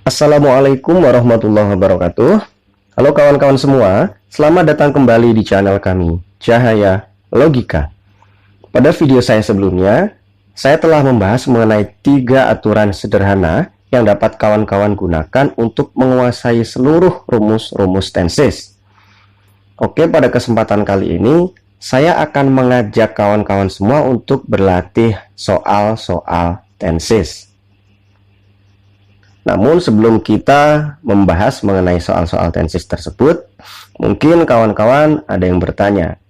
Assalamualaikum warahmatullahi wabarakatuh. Halo kawan-kawan semua, selamat datang kembali di channel kami, Cahaya Logika. Pada video saya sebelumnya, saya telah membahas mengenai 3 aturan sederhana yang dapat kawan-kawan gunakan untuk menguasai seluruh rumus-rumus tenses. Oke, pada kesempatan kali ini, saya akan mengajak kawan-kawan semua untuk berlatih soal-soal tenses. Namun sebelum kita membahas mengenai soal-soal tenses tersebut, mungkin kawan-kawan ada yang bertanya,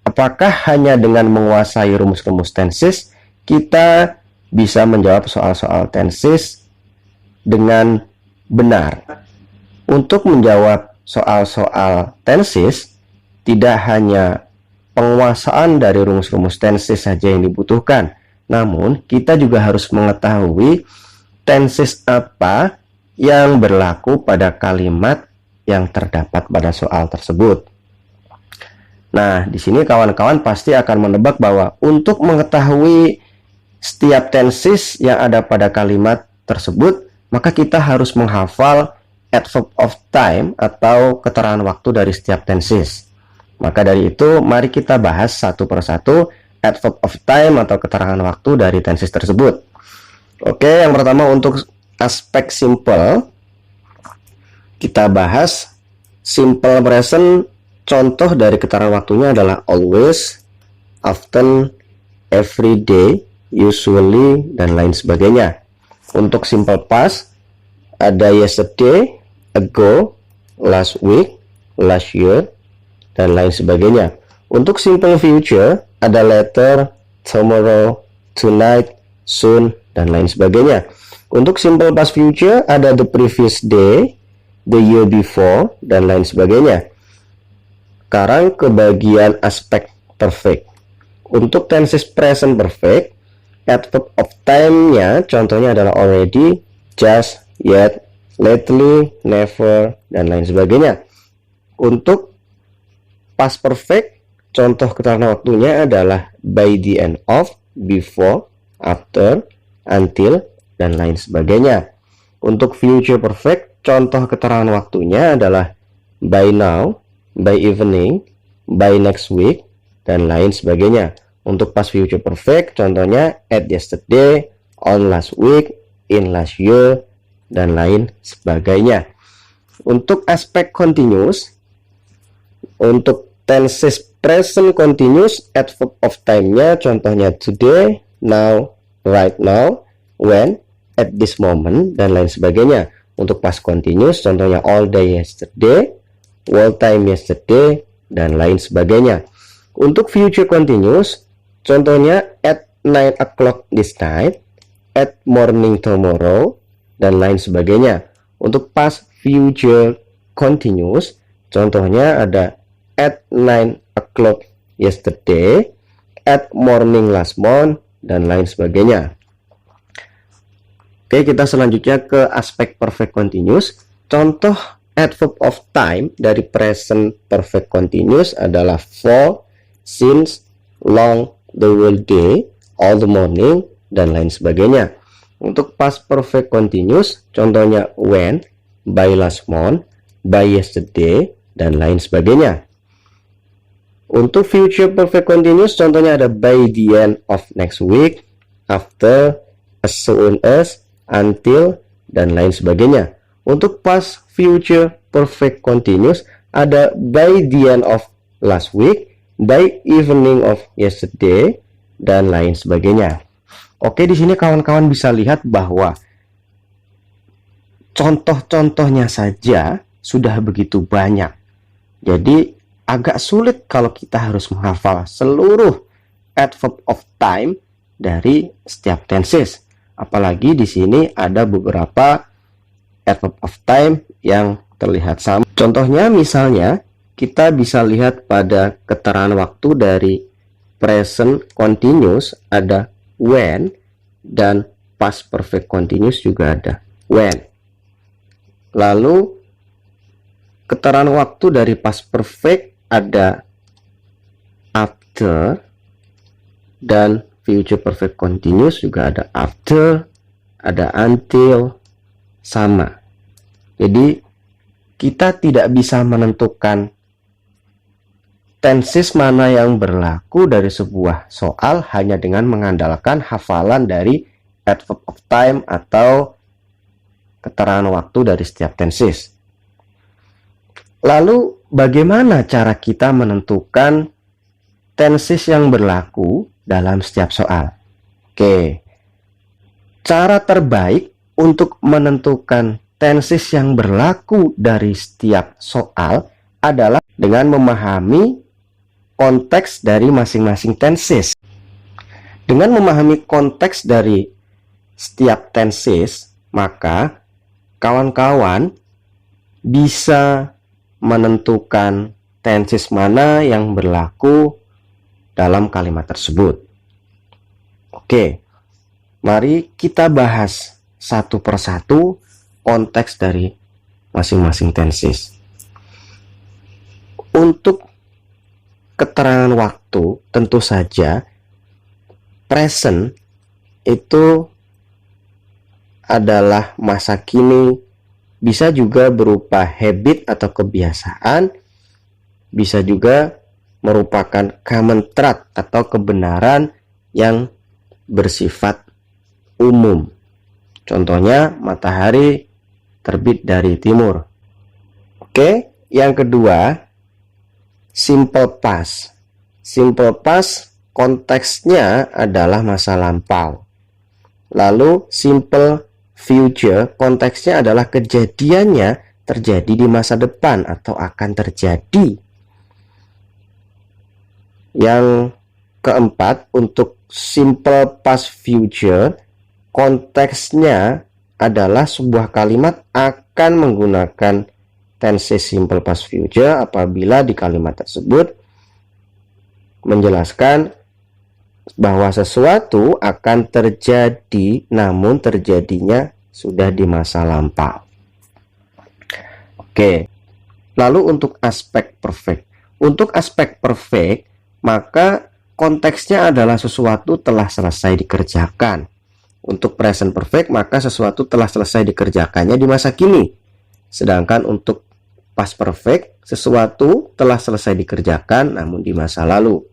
apakah hanya dengan menguasai rumus-rumus tenses kita bisa menjawab soal-soal tenses dengan benar? Untuk menjawab soal-soal tenses, tidak hanya penguasaan dari rumus-rumus tenses saja yang dibutuhkan, namun kita juga harus mengetahui tenses apa yang berlaku pada kalimat yang terdapat pada soal tersebut. Nah, di sini kawan-kawan pasti akan menebak bahwa untuk mengetahui setiap tenses yang ada pada kalimat tersebut, maka kita harus menghafal adverb of time atau keterangan waktu dari setiap tenses. Maka dari itu, mari kita bahas satu persatu adverb of time atau keterangan waktu dari tenses tersebut. Oke, yang pertama untuk aspek simple, kita bahas simple present. Contoh dari keterangan waktunya adalah always, often, every day, usually, dan lain sebagainya. Untuk simple past, ada yesterday, ago, last week, last year, dan lain sebagainya. Untuk simple future, ada later, tomorrow, tonight, soon, dan lain sebagainya. Untuk simple past future ada the previous day, the year before, dan lain sebagainya. Sekarang ke bagian aspek perfect. Untuk tenses present perfect, adverb of time-nya contohnya adalah already, just, yet, lately, never, dan lain sebagainya. Untuk past perfect, contoh keterangan waktunya adalah by the end of, before, after, until, dan lain sebagainya. Untuk future perfect, contoh keterangan waktunya adalah by now, by evening, by next week, dan lain sebagainya. Untuk past future perfect, contohnya at yesterday, on last week, in last year, dan lain sebagainya. Untuk aspek continuous, untuk tenses present continuous, adverb of time-nya contohnya today, now, right now, when, at this moment, dan lain sebagainya. Untuk past continuous contohnya all day yesterday, all time yesterday, dan lain sebagainya. Untuk future continuous contohnya at 9 o'clock this night, at morning tomorrow, dan lain sebagainya. Untuk past future continuous contohnya ada at 9 o'clock yesterday, at morning last month, dan lain sebagainya. Oke, kita selanjutnya ke aspek perfect continuous. Contoh adverb of time dari present perfect continuous adalah for, since, long, the whole day, all the morning, dan lain sebagainya. Untuk past perfect continuous contohnya when, by last month, by yesterday, dan lain sebagainya. Untuk future perfect continuous contohnya ada by the end of next week, after, as soon as, until, dan lain sebagainya. Untuk past future perfect continuous ada by the end of last week, by evening of yesterday, dan lain sebagainya. Oke, di sini kawan-kawan bisa lihat bahwa contoh-contohnya saja sudah begitu banyak. Jadi agak sulit kalau kita harus menghafal seluruh adverb of time dari setiap tenses. Apalagi di sini ada beberapa adverb of time yang terlihat sama. Contohnya misalnya kita bisa lihat pada keterangan waktu dari present continuous ada when, dan past perfect continuous juga ada when. Lalu keterangan waktu dari past perfect ada after, dan future perfect continuous juga ada after, ada until, sama. Jadi kita tidak bisa menentukan tenses mana yang berlaku dari sebuah soal hanya dengan mengandalkan hafalan dari adverb of time atau keterangan waktu dari setiap tenses. Lalu bagaimana cara kita menentukan tenses yang berlaku dalam setiap soal? Oke, cara terbaik untuk menentukan tenses yang berlaku dari setiap soal adalah dengan memahami konteks dari masing-masing tenses. Dengan memahami konteks dari setiap tenses, maka kawan-kawan bisa menentukan tenses mana yang berlaku dalam kalimat tersebut. Oke, mari kita bahas satu persatu konteks dari masing-masing tenses. Untuk keterangan waktu, tentu saja present itu adalah masa kini, bisa juga berupa habit atau kebiasaan, bisa juga merupakan common truth atau kebenaran yang bersifat umum. Contohnya, matahari terbit dari timur. Oke, yang kedua, simple past. Simple past konteksnya adalah masa lampau. Lalu simple future konteksnya adalah kejadiannya terjadi di masa depan atau akan terjadi. Yang keempat, untuk simple past future konteksnya adalah sebuah kalimat akan menggunakan tenses simple past future apabila di kalimat tersebut menjelaskan bahwa sesuatu akan terjadi namun terjadinya sudah di masa lampau. Oke. Lalu untuk aspek perfect. Untuk aspek perfect, maka konteksnya adalah sesuatu telah selesai dikerjakan. Untuk present perfect, maka sesuatu telah selesai dikerjakannya di masa kini. Sedangkan untuk past perfect, sesuatu telah selesai dikerjakan namun di masa lalu.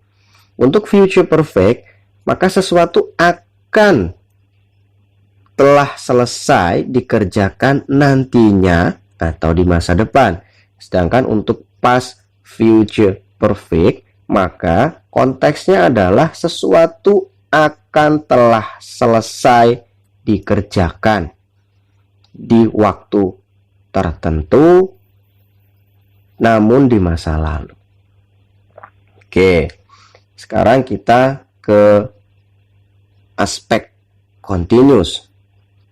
Untuk future perfect, maka sesuatu akan telah selesai dikerjakan nantinya atau di masa depan. Sedangkan untuk past future perfect, maka konteksnya adalah sesuatu akan telah selesai dikerjakan di waktu tertentu namun di masa lalu. Oke, sekarang kita ke aspek continuous.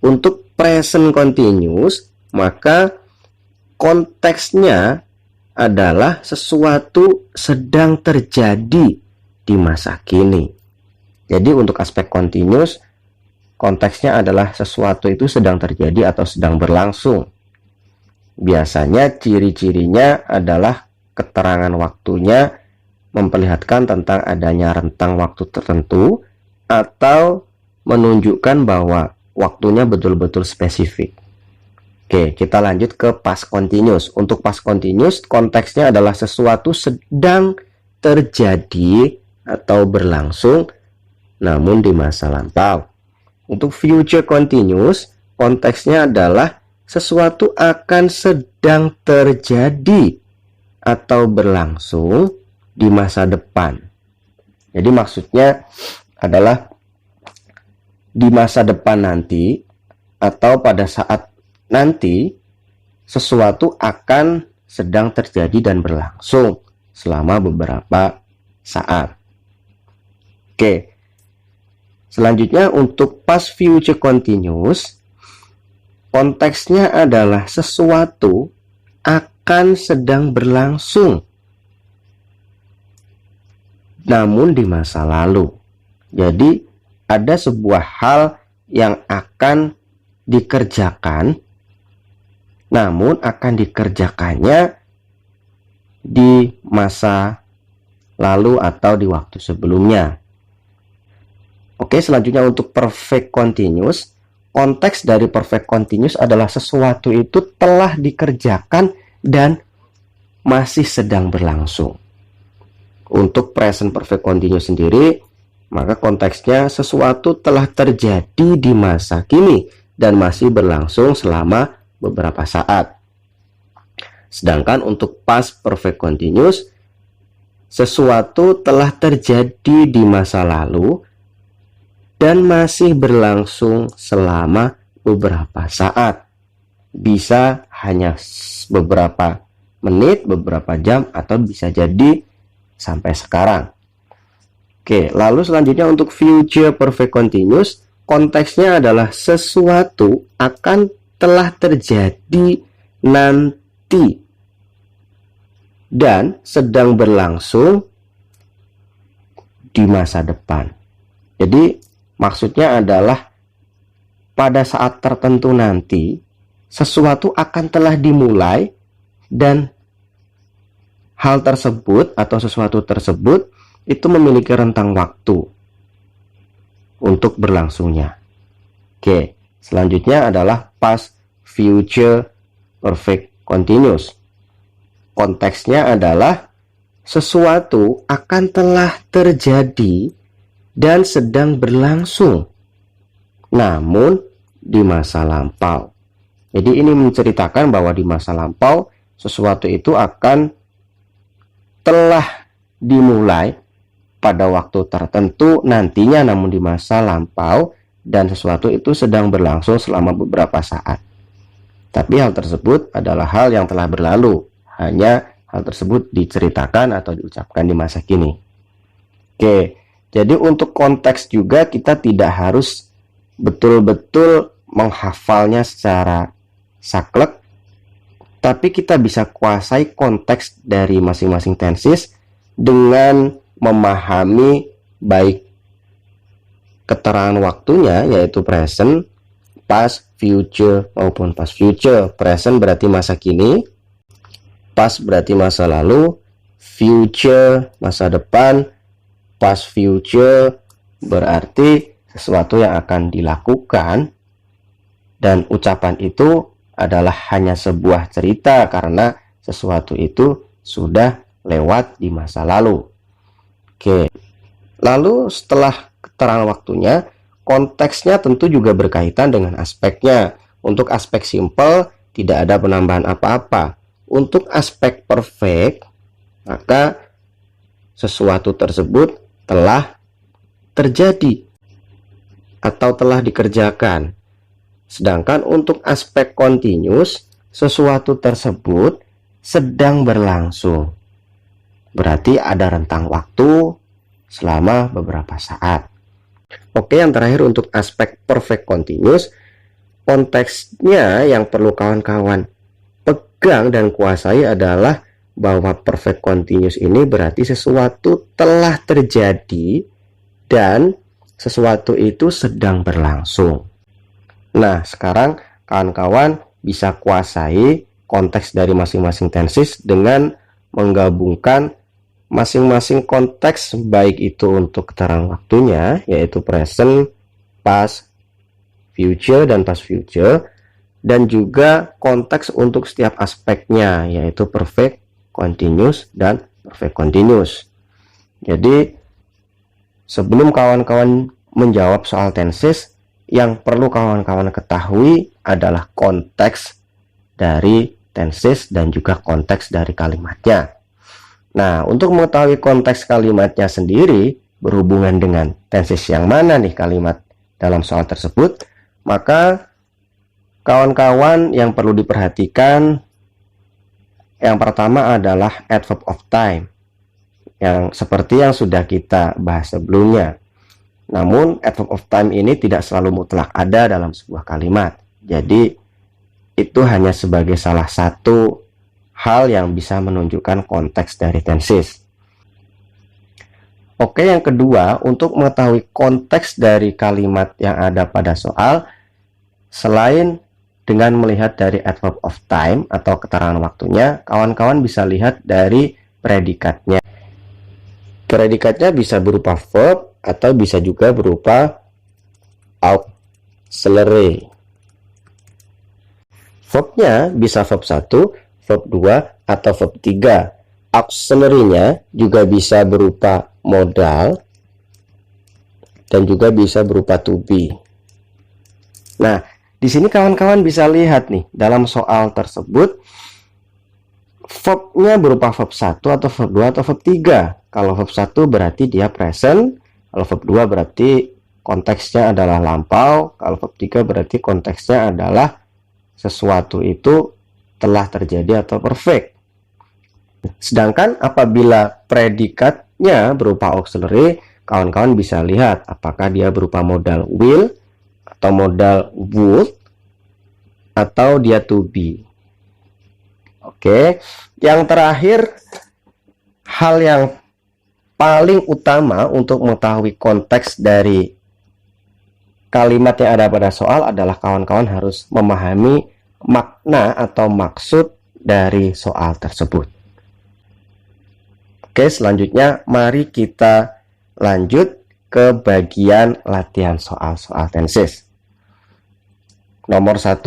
Untuk present continuous, maka konteksnya adalah sesuatu sedang terjadi di masa kini. Jadi untuk aspek continuous, konteksnya adalah sesuatu itu sedang terjadi atau sedang berlangsung. Biasanya ciri-cirinya adalah keterangan waktunya memperlihatkan tentang adanya rentang waktu tertentu atau menunjukkan bahwa waktunya betul-betul spesifik. Oke, kita lanjut ke past continuous. Untuk past continuous, konteksnya adalah sesuatu sedang terjadi atau berlangsung namun di masa lampau. Untuk future continuous, konteksnya adalah sesuatu akan sedang terjadi atau berlangsung di masa depan. Jadi maksudnya adalah di masa depan nanti atau pada saat nanti sesuatu akan sedang terjadi dan berlangsung selama beberapa saat. Oke. Selanjutnya untuk past future continuous, konteksnya adalah sesuatu akan sedang berlangsung namun di masa lalu. Jadi ada sebuah hal yang akan dikerjakan namun akan dikerjakannya di masa lalu atau di waktu sebelumnya. Oke, selanjutnya untuk perfect continuous, konteks dari perfect continuous adalah sesuatu itu telah dikerjakan dan masih sedang berlangsung. Untuk present perfect continuous sendiri, maka konteksnya sesuatu telah terjadi di masa kini dan masih berlangsung selama beberapa saat. Sedangkan untuk past perfect continuous, sesuatu telah terjadi di masa lalu dan masih berlangsung selama beberapa saat. Bisa hanya beberapa menit, beberapa jam, atau bisa jadi sampai sekarang. Oke, lalu selanjutnya untuk future perfect continuous, konteksnya adalah sesuatu akan telah terjadi nanti dan sedang berlangsung di masa depan. Jadi maksudnya adalah pada saat tertentu nanti sesuatu akan telah dimulai dan hal tersebut atau sesuatu tersebut itu memiliki rentang waktu untuk berlangsungnya. Oke, selanjutnya adalah past future perfect continuous. Konteksnya adalah sesuatu akan telah terjadi dan sedang berlangsung, namun di masa lampau. Jadi ini menceritakan bahwa di masa lampau sesuatu itu akan telah dimulai pada waktu tertentu nantinya, namun di masa lampau, dan sesuatu itu sedang berlangsung selama beberapa saat. Tapi hal tersebut adalah hal yang telah berlalu, hanya hal tersebut diceritakan atau diucapkan di masa kini. Oke, jadi untuk konteks juga kita tidak harus betul-betul menghafalnya secara saklek, tapi kita bisa kuasai konteks dari masing-masing tenses dengan memahami baik keterangan waktunya, yaitu present, past, future, maupun past future. Present berarti masa kini, past berarti masa lalu, future masa depan, past future berarti sesuatu yang akan dilakukan, dan ucapan itu adalah hanya sebuah cerita karena sesuatu itu sudah lewat di masa lalu. Oke, lalu setelah keterangan waktunya, konteksnya tentu juga berkaitan dengan aspeknya. Untuk aspek simple tidak ada penambahan apa-apa. Untuk aspek perfect, maka sesuatu tersebut telah terjadi atau telah dikerjakan. Sedangkan untuk aspek continuous, sesuatu tersebut sedang berlangsung. Berarti ada rentang waktu selama beberapa saat. Oke, yang terakhir untuk aspek perfect continuous, konteksnya yang perlu kawan-kawan pegang dan kuasai adalah bahwa perfect continuous ini berarti sesuatu telah terjadi dan sesuatu itu sedang berlangsung. Nah, sekarang kawan-kawan bisa kuasai konteks dari masing-masing tenses dengan menggabungkan masing-masing konteks, baik itu untuk keterangan waktunya, yaitu present, past, future, dan past future, dan juga konteks untuk setiap aspeknya, yaitu perfect, continuous, dan perfect continuous. Jadi, sebelum kawan-kawan menjawab soal tenses, yang perlu kawan-kawan ketahui adalah konteks dari tenses dan juga konteks dari kalimatnya. Nah, untuk mengetahui konteks kalimatnya sendiri berhubungan dengan tenses yang mana nih kalimat dalam soal tersebut, maka kawan-kawan yang perlu diperhatikan yang pertama adalah adverb of time, yang seperti yang sudah kita bahas sebelumnya. Namun adverb of time ini tidak selalu mutlak ada dalam sebuah kalimat. Jadi itu hanya sebagai salah satu hal yang bisa menunjukkan konteks dari tenses. Oke, yang kedua, untuk mengetahui konteks dari kalimat yang ada pada soal, selain dengan melihat dari adverb of time atau keterangan waktunya, kawan-kawan bisa lihat dari predikatnya. Predikatnya bisa berupa verb atau bisa juga berupa auxiliary. Verbnya bisa verb 1, verb 2, atau verb 3. Auxiliary-nya juga bisa berupa modal dan juga bisa berupa to be. Nah, di sini kawan-kawan bisa lihat nih, dalam soal tersebut verbnya berupa verb 1 atau verb 2 atau verb 3. Kalau verb 1 berarti dia present, kalau verb 2 berarti konteksnya adalah lampau, kalau verb 3 berarti konteksnya adalah sesuatu itu telah terjadi atau perfect. Sedangkan apabila predikatnya berupa auxiliary, kawan-kawan bisa lihat apakah dia berupa modal will atau modal would atau dia to be. Oke, yang terakhir, hal yang paling utama untuk mengetahui konteks dari kalimat yang ada pada soal adalah kawan-kawan harus memahami makna atau maksud dari soal tersebut. Oke, selanjutnya mari kita lanjut ke bagian latihan soal-soal tenses. Nomor 1,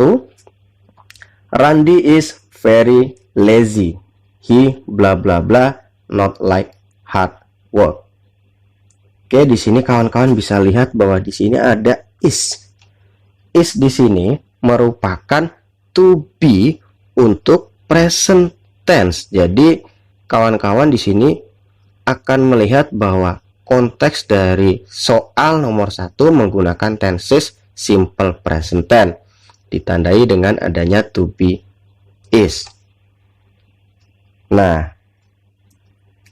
Randy is very lazy. He bla bla bla not like hard work. Oke, di sini kawan-kawan bisa lihat bahwa di sini ada is. Is di sini merupakan to be untuk present tense. Jadi kawan-kawan di sini akan melihat bahwa konteks dari soal nomor 1 menggunakan tenses simple present tense, ditandai dengan adanya to be is. Nah,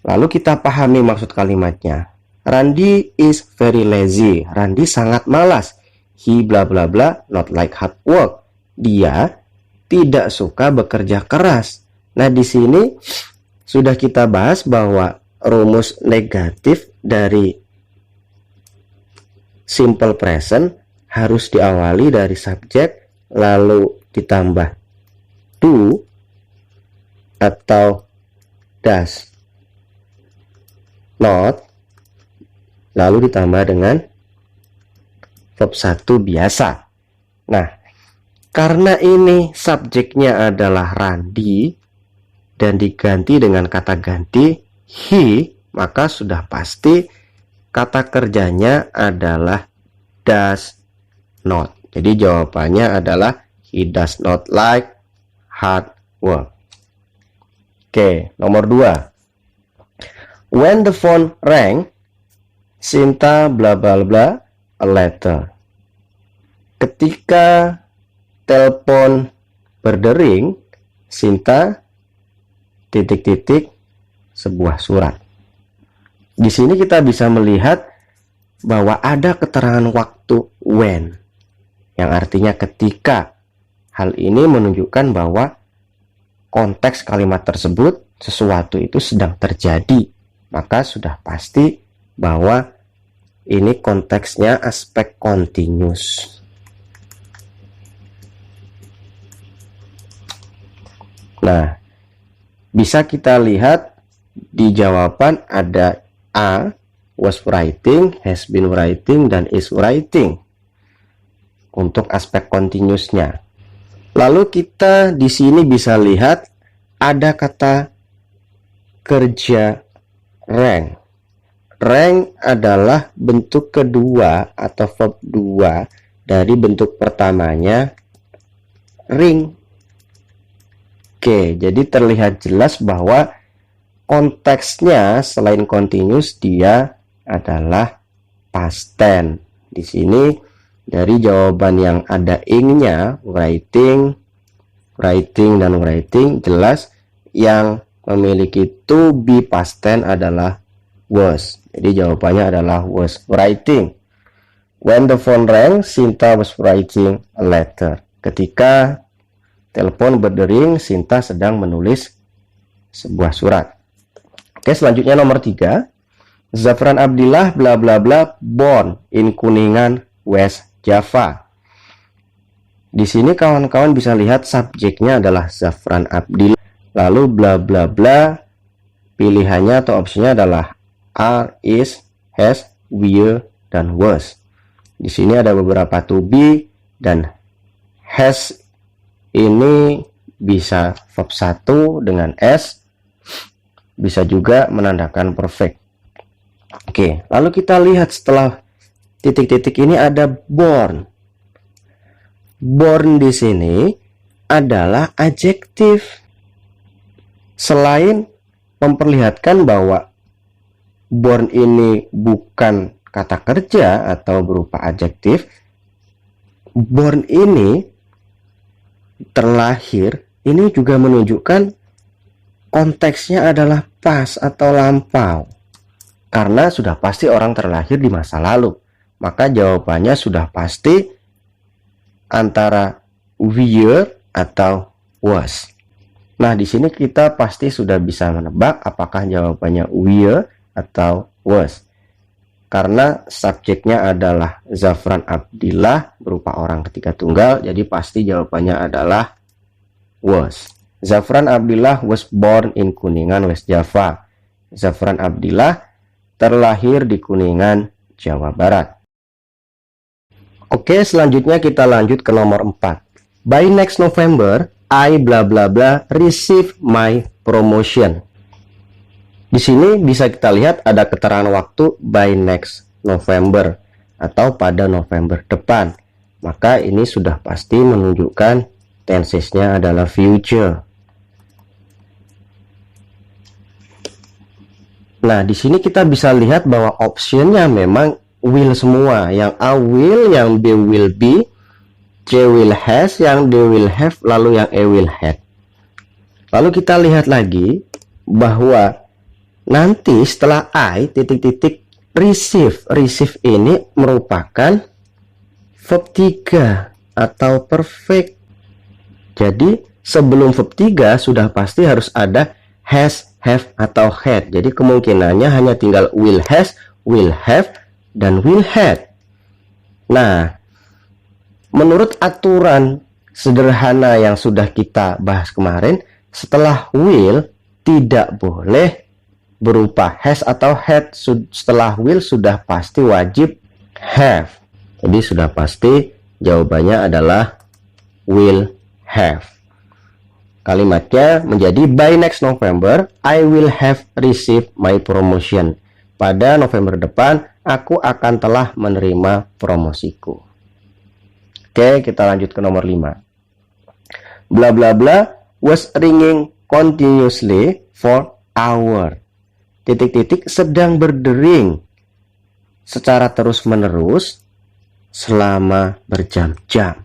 lalu kita pahami maksud kalimatnya. Randy is very lazy. Randy sangat malas. He bla bla bla not like hard work. Dia tidak suka bekerja keras. Nah, di sini sudah kita bahas bahwa rumus negatif dari simple present harus diawali dari subjek lalu ditambah do atau does not lalu ditambah dengan verb 1 biasa. Nah, karena ini subjeknya adalah Randy dan diganti dengan kata ganti he, maka sudah pasti kata kerjanya adalah does not. Jadi jawabannya adalah he does not like hard work. Oke, nomor 2. When the phone rang, Sinta bla bla bla a letter. Ketika telepon berdering, Sinta titik-titik sebuah surat. Di sini kita bisa melihat bahwa ada keterangan waktu when, yang artinya ketika. Hal ini menunjukkan bahwa konteks kalimat tersebut sesuatu itu sedang terjadi, maka sudah pasti bahwa ini konteksnya aspek continuous. Nah, bisa kita lihat di jawaban ada A, was writing, has been writing, dan is writing untuk aspek continuousnya. Lalu kita di sini bisa lihat ada kata kerja rang. Rang adalah bentuk kedua atau verb 2 dari bentuk pertamanya ring. Oke, jadi terlihat jelas bahwa konteksnya selain continuous dia adalah past tense. Di sini dari jawaban yang ada ing-nya, writing, dan writing, jelas yang memiliki to be past tense adalah was. Jadi jawabannya adalah was writing. When the phone rang, Sinta was writing a letter. Ketika telepon berdering, Sinta sedang menulis sebuah surat. Oke, selanjutnya nomor 3. Zafran Abdillah bla bla bla born in Kuningan, West Java. Di sini kawan-kawan bisa lihat subjeknya adalah Zafran Abdillah. Lalu bla bla bla pilihannya atau opsinya adalah are, is, has, will, dan was. Di sini ada beberapa to be Dan has ini bisa verb 1 dengan s, bisa juga menandakan perfect. Oke, lalu kita lihat setelah titik-titik ini ada born. Born di sini adalah adjektif. Selain memperlihatkan bahwa born ini bukan kata kerja atau berupa adjektif, born ini terlahir, ini juga menunjukkan konteksnya adalah past atau lampau. Karena sudah pasti orang terlahir di masa lalu. Maka jawabannya sudah pasti antara were atau was. Nah, di sini kita pasti sudah bisa menebak apakah jawabannya were atau was. Karena subjeknya adalah Zafran Abdillah berupa orang ketiga tunggal, jadi pasti jawabannya adalah was. Zafran Abdillah was born in Kuningan, West Java. Zafran Abdillah terlahir di Kuningan, Jawa Barat. Oke, selanjutnya kita lanjut ke nomor 4. By next November, I bla bla bla receive my promotion. Di sini bisa kita lihat ada keterangan waktu by next November atau pada November depan. Maka ini sudah pasti menunjukkan tensesnya adalah future. Nah, di sini kita bisa lihat bahwa optionnya memang will semua. Yang A will, yang B will be, C will has, yang D will have, lalu yang E will had. Lalu kita lihat lagi bahwa nanti setelah I titik-titik receive. Receive ini merupakan verb 3 atau perfect. Jadi sebelum verb 3 sudah pasti harus ada has, have, atau had. Jadi kemungkinannya hanya tinggal will has, will have, dan will had. Nah, menurut aturan sederhana yang sudah kita bahas kemarin, setelah will tidak boleh berupa has atau had. Setelah will sudah pasti wajib have. Jadi sudah pasti jawabannya adalah will have. Kalimatnya menjadi by next November, I will have received my promotion. Pada November depan, aku akan telah menerima promosiku. Oke, kita lanjut ke nomor 5. Bla bla bla was ringing continuously for hour. Titik-titik sedang berdering secara terus-menerus selama berjam-jam.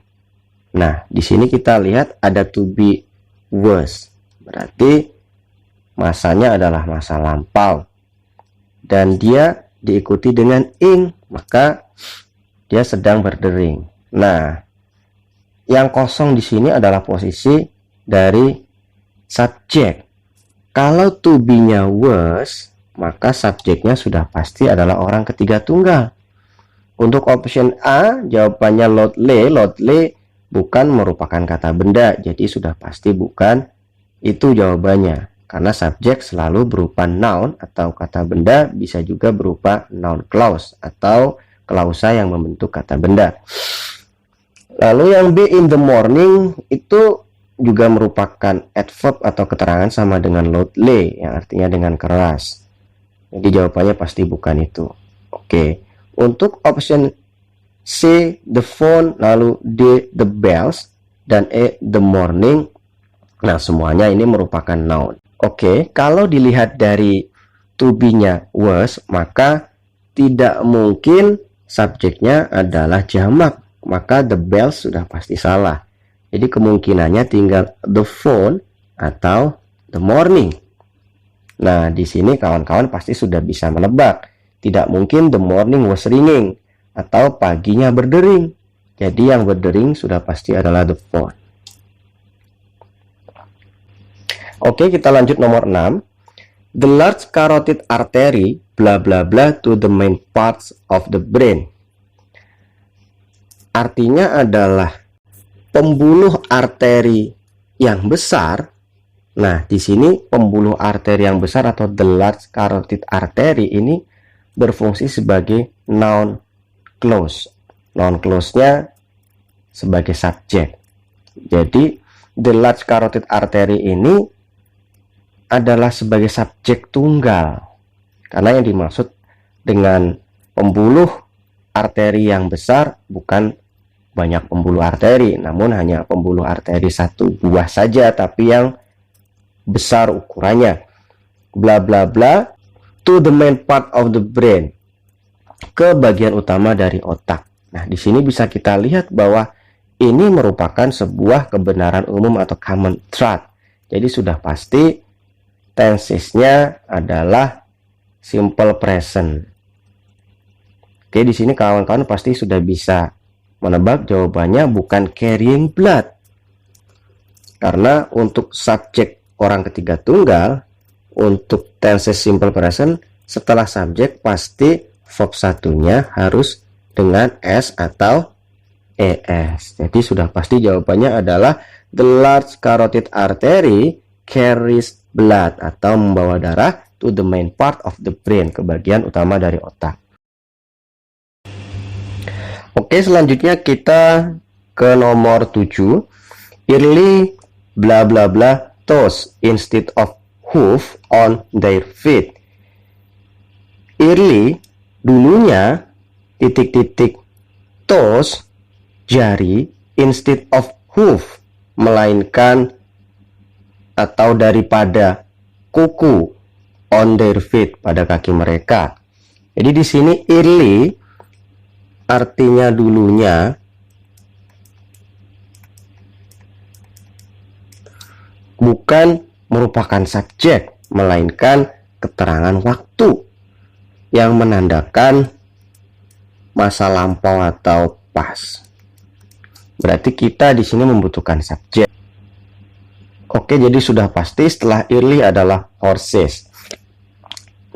Nah, di sini kita lihat ada to be was. Berarti masanya adalah masa lampau. Dan dia diikuti dengan ing, maka dia sedang berdering. Nah, yang kosong di sini adalah posisi dari subjek. Kalau to be-nya was, maka subjeknya sudah pasti adalah orang ketiga tunggal. Untuk option A, jawabannya loudly. Loudly bukan merupakan kata benda, jadi sudah pasti bukan itu jawabannya. Karena subjek selalu berupa noun atau kata benda, bisa juga berupa noun clause atau klausa yang membentuk kata benda. Lalu yang B, in the morning, itu juga merupakan adverb atau keterangan sama dengan loudly, yang artinya dengan keras. Jadi jawabannya pasti bukan itu. Oke, untuk option C, the phone, lalu D, the bells, dan E, the morning. Nah, semuanya ini merupakan noun. Oke, kalau dilihat dari to be-nya was, maka tidak mungkin subjeknya adalah jamak. Maka the bells sudah pasti salah. Jadi kemungkinannya tinggal the phone atau the morning. Nah, di sini kawan-kawan pasti sudah bisa menebak. Tidak mungkin the morning was ringing atau paginya berdering. Jadi yang berdering sudah pasti adalah the phone. Oke, kita lanjut nomor 6. The large carotid artery bla bla bla to the main parts of the brain. Artinya adalah pembuluh arteri yang besar. Nah, di sini pembuluh arteri yang besar atau the large carotid artery ini berfungsi sebagai noun clause. Noun clause-nya sebagai subjek. Jadi the large carotid artery ini adalah sebagai subjek tunggal, karena yang dimaksud dengan pembuluh arteri yang besar bukan banyak pembuluh arteri, namun hanya pembuluh arteri satu buah saja, tapi yang besar ukurannya. Bla bla bla to the main part of the brain, ke bagian utama dari otak. Nah, di sini bisa kita lihat bahwa ini merupakan sebuah kebenaran umum atau common truth. Jadi sudah pasti tensesnya adalah simple present. Oke, di sini kawan-kawan pasti sudah bisa menebak jawabannya bukan carrying blood. Karena untuk subjek orang ketiga tunggal, untuk tenses simple present, setelah subjek pasti verb satunya harus dengan S atau ES. Jadi sudah pasti jawabannya adalah the large carotid artery carries blood, atau membawa darah to the main part of the brain, ke bagian utama dari otak. Oke, selanjutnya kita ke nomor 7. Early bla bla bla toes instead of hoof on their feet. Early dulunya titik-titik toes jari instead of hoof, melainkan atau daripada kuku on their feet, pada kaki mereka. Jadi di sini early artinya dulunya, bukan merupakan subjek, melainkan keterangan waktu yang menandakan masa lampau atau past. Berarti kita di sini membutuhkan subjek. Oke, jadi sudah pasti setelah early adalah horses.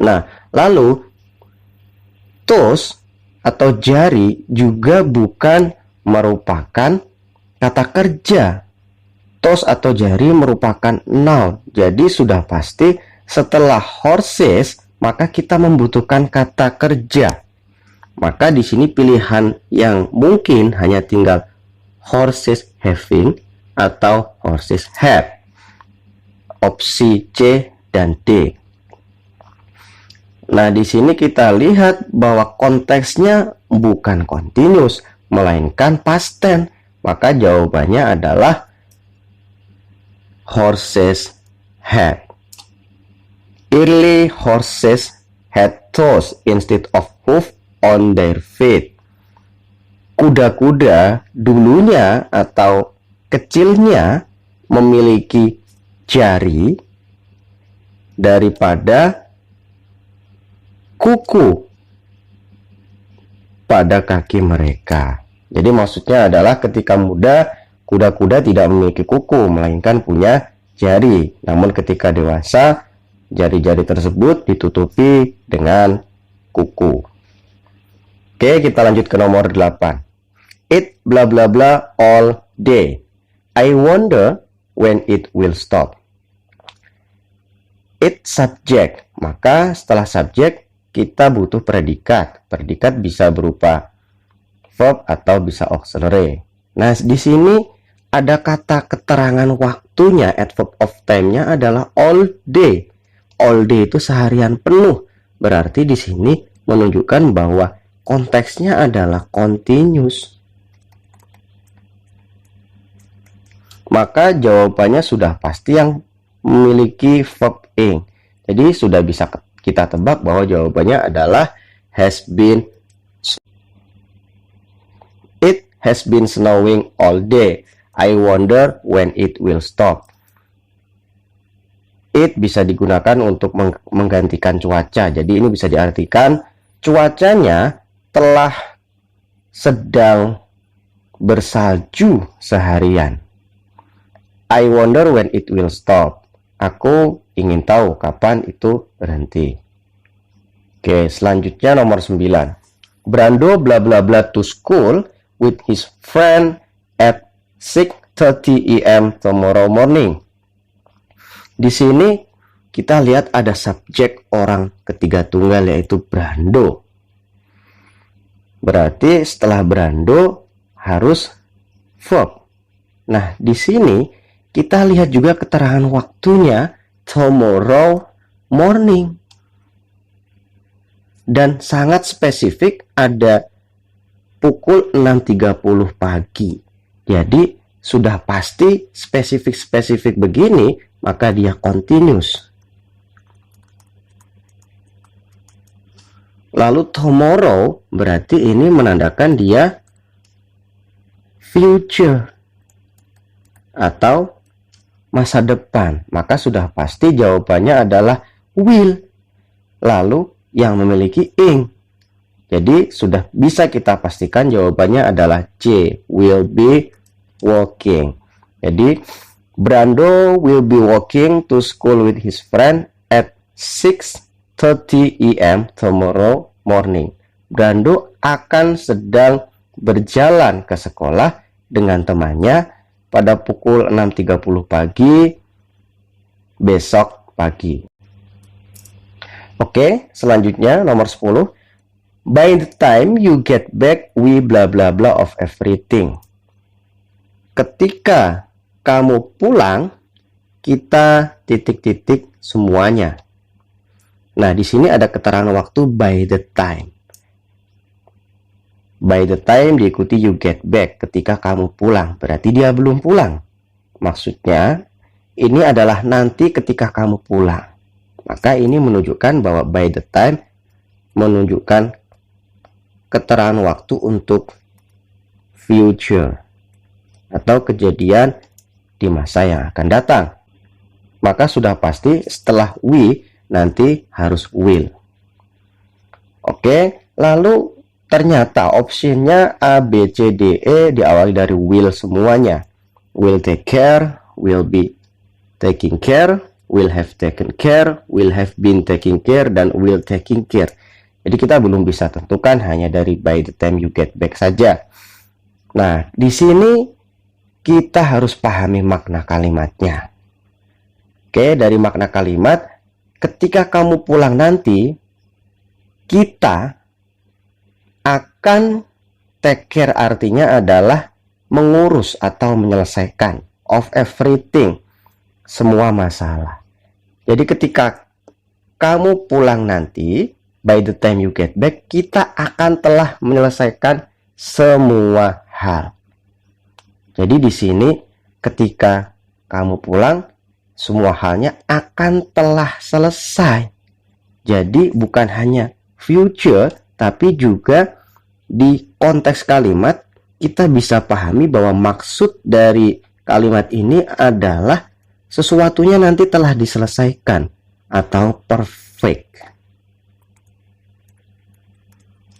Nah, lalu toes atau jari juga bukan merupakan kata kerja. Toes atau jari merupakan noun. Jadi sudah pasti setelah horses maka kita membutuhkan kata kerja. Maka di sini pilihan yang mungkin hanya tinggal horses having atau horses have. Opsi C dan D. Nah, di sini kita lihat bahwa konteksnya bukan continuous, melainkan past tense. Maka jawabannya adalah horses had. Early horses had toes instead of hoof on their feet. Kuda-kuda dulunya atau kecilnya memiliki jari daripada kuku pada kaki mereka. Jadi maksudnya adalah ketika muda, kuda-kuda tidak memiliki kuku, melainkan punya jari. Namun ketika dewasa, jari-jari tersebut ditutupi dengan kuku. Oke, kita lanjut ke nomor 8. Eat bla bla bla all day. I wonder when it will stop. It subject. Maka setelah subjek kita butuh predikat. Predikat bisa berupa verb atau bisa auxiliary. Nah, di sini ada kata keterangan waktunya, adverb of time-nya adalah all day. All day itu seharian penuh. Berarti di sini menunjukkan bahwa konteksnya adalah continuous. Maka jawabannya sudah pasti yang memiliki verb ing. Jadi sudah bisa kita tebak bahwa jawabannya adalah has been. It has been snowing all day. I wonder when it will stop. It bisa digunakan untuk menggantikan cuaca. Jadi ini bisa diartikan cuacanya telah sedang bersalju seharian. I wonder when it will stop. Aku ingin tahu kapan itu berhenti. Oke, selanjutnya nomor 9. Brando bla bla bla to school with his friend at 6:30 AM tomorrow morning. Di sini kita lihat ada subjek orang ketiga tunggal, yaitu Brando. Berarti setelah Brando harus verb. Nah, di sini kita lihat juga keterangan waktunya, tomorrow morning. Dan sangat spesifik, ada pukul 6.30 pagi. Jadi sudah pasti spesifik-spesifik begini, maka dia continuous. Lalu tomorrow berarti ini menandakan dia future atau masa depan. Maka sudah pasti jawabannya adalah will. Lalu yang memiliki ing. Jadi sudah bisa kita pastikan jawabannya adalah C, will be walking. Jadi Brando will be walking to school with his friend at 6:30 AM tomorrow morning. Brando akan sedang berjalan ke sekolah dengan temannya pada pukul 6.30 pagi besok pagi. Oke, selanjutnya nomor 10. By the time you get back, we blah blah blah of everything. Ketika kamu pulang, kita titik-titik semuanya. Nah, di sini ada keterangan waktu by the time. By the time diikuti you get back, ketika kamu pulang. Berarti dia belum pulang. Maksudnya, ini adalah nanti ketika kamu pulang. Maka ini menunjukkan bahwa by the time menunjukkan keterangan waktu untuk future atau kejadian di masa yang akan datang. Maka sudah pasti setelah we nanti harus will. Oke, lalu ternyata opsinya A, B, C, D, E diawali dari will semuanya. Will take care, will be taking care, will have taken care, will have been taking care, dan will taking care. Jadi kita belum bisa tentukan hanya dari by the time you get back saja. Nah, di sini kita harus pahami makna kalimatnya. Oke, dari makna kalimat, ketika kamu pulang nanti, kita akan take care artinya adalah mengurus atau menyelesaikan of everything, semua masalah. Jadi ketika kamu pulang nanti, by the time you get back, kita akan telah menyelesaikan semua hal. Jadi di sini ketika kamu pulang, semua halnya akan telah selesai. Jadi bukan hanya future, tapi juga di konteks kalimat kita bisa pahami bahwa maksud dari kalimat ini adalah sesuatunya nanti telah diselesaikan atau perfect.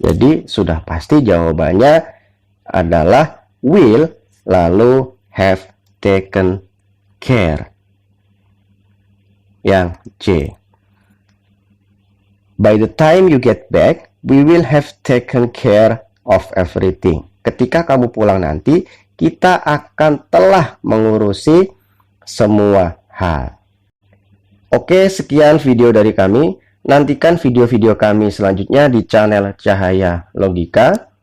Jadi sudah pasti jawabannya adalah will, lalu have taken care. Yang C. By the time you get back, we will have taken care of everything. Ketika kamu pulang nanti, kita akan telah mengurusi semua hal. Oke, sekian video dari kami. Nantikan video-video kami selanjutnya di channel Cahaya Logika.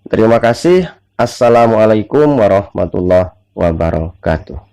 Terima kasih. Assalamualaikum warahmatullahi wabarakatuh.